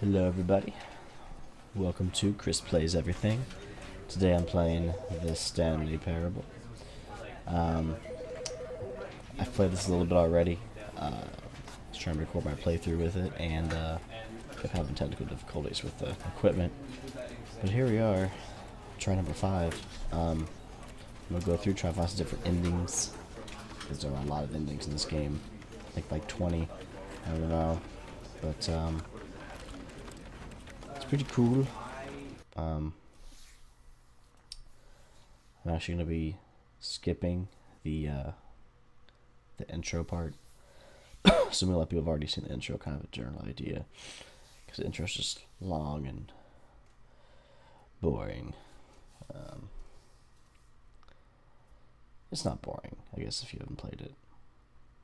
Hello everybody, welcome to Chris Plays Everything. Today I'm playing the Stanley Parable. I've played this a little bit already. I was trying to record my playthrough with it and kept having technical difficulties with the equipment. But here we are, try number 5. I'm going to go through, try to find some different endings, because there are a lot of endings in this game. I think like 20, I don't know, but pretty cool. I'm actually going to be skipping the intro part. Assuming a lot of people have already seen the intro, kind of a general idea, because the intro is just long and boring. It's not boring, I guess, if you haven't played it,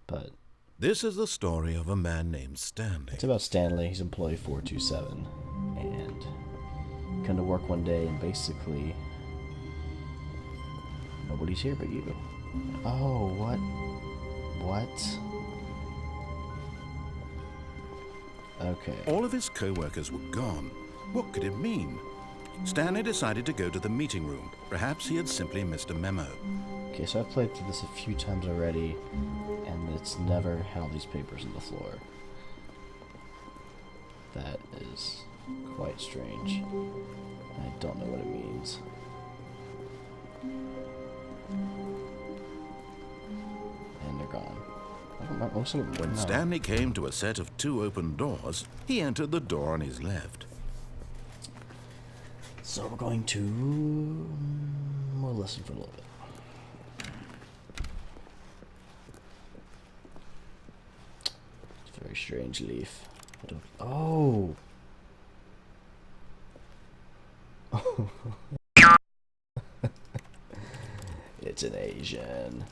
but this is the story of a man named Stanley. It's about Stanley. He's employee 427, and come to work one day, and basically nobody's here but you. Oh, what? What? Okay. All of his co-workers were gone. What could it mean? Stanley decided to go to the meeting room. Perhaps he had simply missed a memo. Okay, so I've played through this a few times already, and it's never had all these papers on the floor. That is quite strange. I don't know what it means. And they're gone. When Stanley came to a set of 2 open doors, he entered the door on his left. So we're going to... we'll listen for a little bit. It's a very strange leaf. Oh! It's an Asian.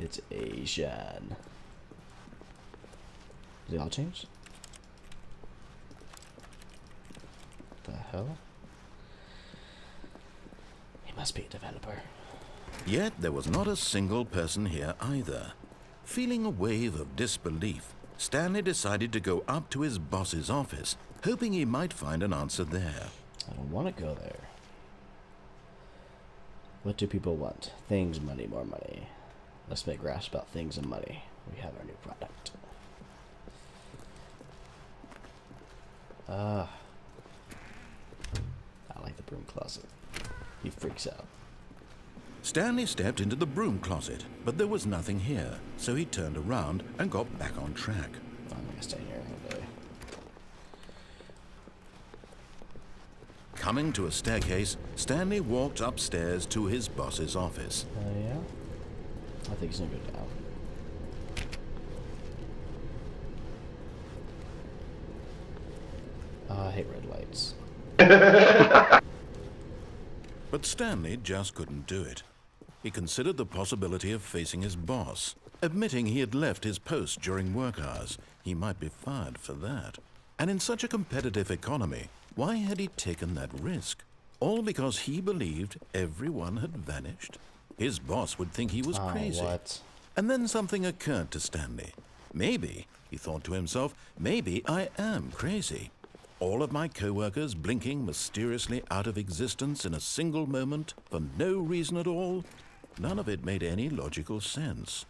It's Asian. Did it all change? What the hell? He must be a developer. Yet there was not a single person here either. Feeling a wave of disbelief, Stanley decided to go up to his boss's office, hoping he might find an answer there. I don't want to go there. What do people want? Things, money, more money. Let's make graphs about things and money. We have our new product. I like the broom closet. He freaks out. Stanley stepped into the broom closet, but there was nothing here, so he turned around and got back on track. I'm gonna stay here all day. Coming to a staircase, Stanley walked upstairs to his boss's office. Yeah? I think he's gonna go down. I hate red lights. But Stanley just couldn't do it. He considered the possibility of facing his boss. Admitting he had left his post during work hours, he might be fired for that. And in such a competitive economy, why had he taken that risk? All because he believed everyone had vanished? His boss would think he was crazy. What? And then something occurred to Stanley. Maybe, he thought to himself, maybe I am crazy. All of my co-workers blinking mysteriously out of existence in a single moment for no reason at all? None of it made any logical sense.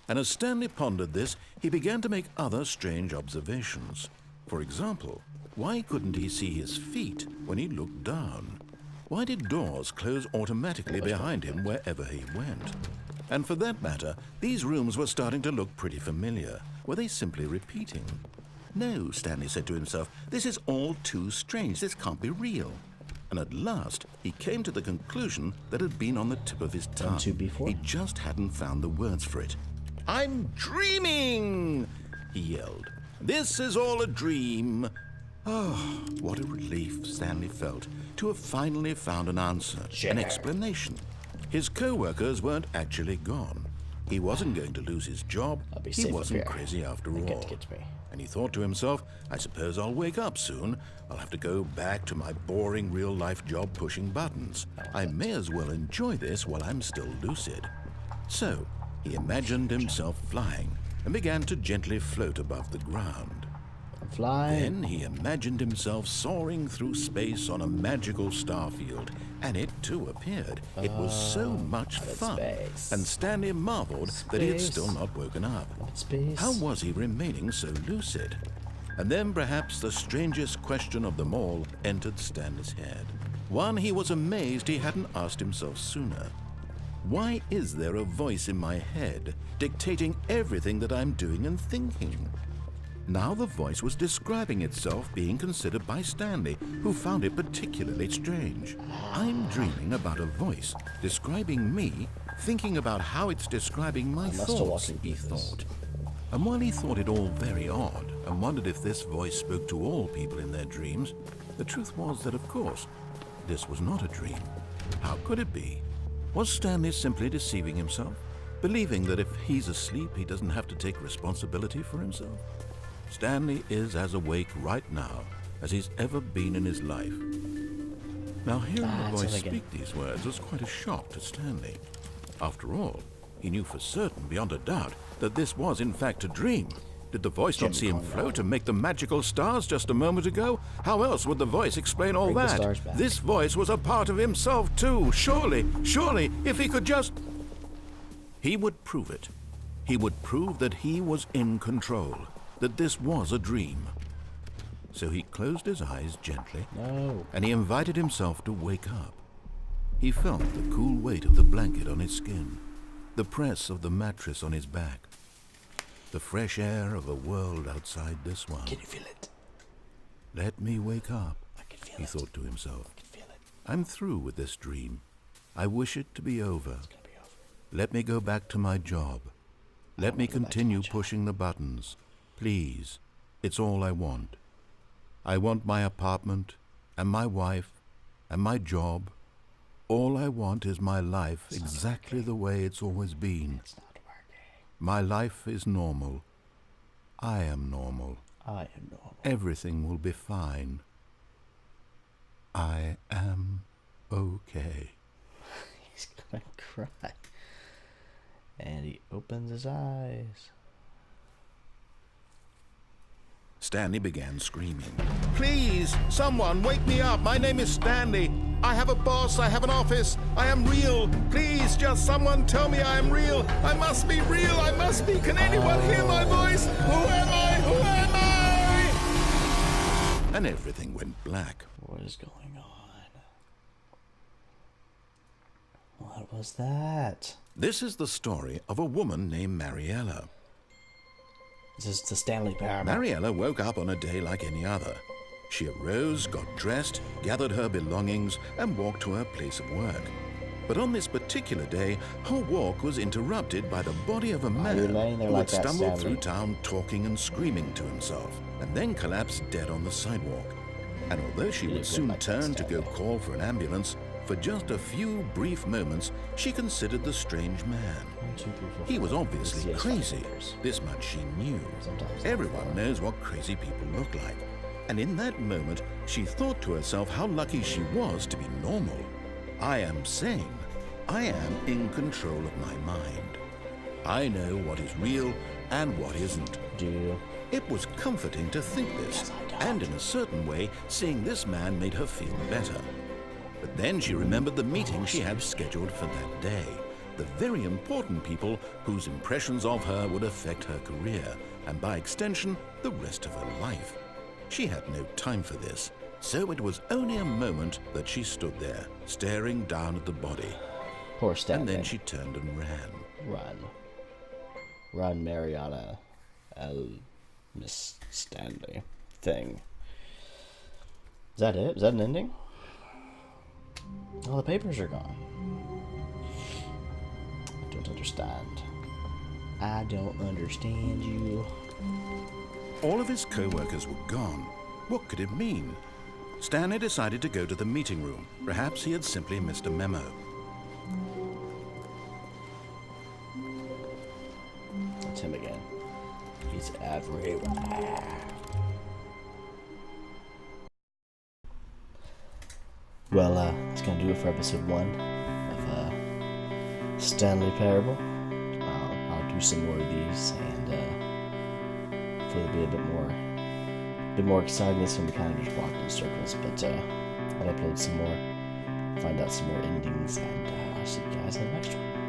And as Stanley pondered this, he began to make other strange observations. For example, why couldn't he see his feet when he looked down? Why did doors close automatically behind him wherever he went? And for that matter, these rooms were starting to look pretty familiar. Were they simply repeating? No, Stanley said to himself, this is all too strange. This can't be real. And at last, he came to the conclusion that had been on the tip of his tongue. He just hadn't found the words for it. I'm dreaming, he yelled. This is all a dream. Oh, what a relief Stanley felt to have finally found an answer, an explanation. His co-workers weren't actually gone. He wasn't going to lose his job. He wasn't crazy after all. And he thought to himself, I suppose I'll wake up soon. I'll have to go back to my boring real-life job pushing buttons. I may as well enjoy this while I'm still lucid. So he imagined himself flying and began to gently float above the ground. Fly. Then he imagined himself soaring through space on a magical starfield, and it too appeared. It was so much fun, space. and Stanley marveled that he had Space. still not woken up. Space. How was he remaining so lucid? And then perhaps the strangest question of them all entered Stanley's head. One he was amazed he hadn't asked himself sooner. Why is there a voice in my head dictating everything that I'm doing and thinking? Now the voice was describing itself being considered by Stanley, who found it particularly strange. I'm dreaming about a voice describing me, thinking about how it's describing my thoughts, he thought. And while he thought it all very odd and wondered if this voice spoke to all people in their dreams, the truth was that, of course, this was not a dream. How could it be? Was Stanley simply deceiving himself, believing that if he's asleep, he doesn't have to take responsibility for himself? Stanley is as awake right now as he's ever been in his life. Now, hearing the voice speak these words was quite a shock to Stanley. After all, he knew for certain, beyond a doubt, that this was in fact a dream. Did the voice not see him float and make the magical stars just a moment ago? How else would the voice explain all that? This voice was a part of himself too. Surely, if he could just... He would prove it. He would prove that he was in control, that this was a dream. So he closed his eyes gently, and he invited himself to wake up. He felt the cool weight of the blanket on his skin, the press of the mattress on his back, the fresh air of a world outside this one. Can you feel it? Let me wake up, I can feel he it. thought to himself. I can feel it. I'm through with this dream. I wish it to be over. It's gonna be over. Let me go back to my job. Let me continue pushing the buttons. Please, it's all I want. I want my apartment, and my wife, and my job. All I want is my life exactly the way it's always been. It's not working. My life is normal. I am normal. I am normal. Everything will be fine. I am okay. He's gonna cry. And he opens his eyes. Stanley began screaming. Please, someone, wake me up. My name is Stanley. I have a boss. I have an office. I am real. Please, just someone tell me I am real. I must be real. I must be. Can anyone hear my voice? Who am I? Who am I? And everything went black. What is going on? What was that? This is the story of a woman named Mariella. This is the Stanley Parable. Mariella woke up on a day like any other. She arose, got dressed, gathered her belongings, and walked to her place of work. But on this particular day, her walk was interrupted by the body of a man who had stumbled through town talking and screaming to himself, and then collapsed dead on the sidewalk. And although she would soon turn to go call for an ambulance, for just a few brief moments, she considered the strange man. He was obviously crazy. This much she knew. Everyone knows what crazy people look like. And in that moment, she thought to herself how lucky she was to be normal. I am sane. I am in control of my mind. I know what is real and what isn't. Do you? It was comforting to think this, and in a certain way, seeing this man made her feel better. But then she remembered the meeting she had scheduled for that day. The very important people whose impressions of her would affect her career, and by extension, the rest of her life. She had no time for this, so it was only a moment that she stood there, staring down at the body. Poor Stanley. And then she turned and ran. Run. Run, Mariana. Miss Stanley. Thing. Is that it? Is that an ending? All the papers are gone. I don't understand. I don't understand you. All of his co-workers were gone. What could it mean? Stanley decided to go to the meeting room. Perhaps he had simply missed a memo. That's him again. He's everywhere. Well, that's gonna do it for episode 1 of Stanley Parable. I'll do some more of these, and hopefully it'll be a bit more bit more exciting. This one we kind of just walked in circles, but I'll upload some more, find out some more endings, and I'll see you guys in the next one.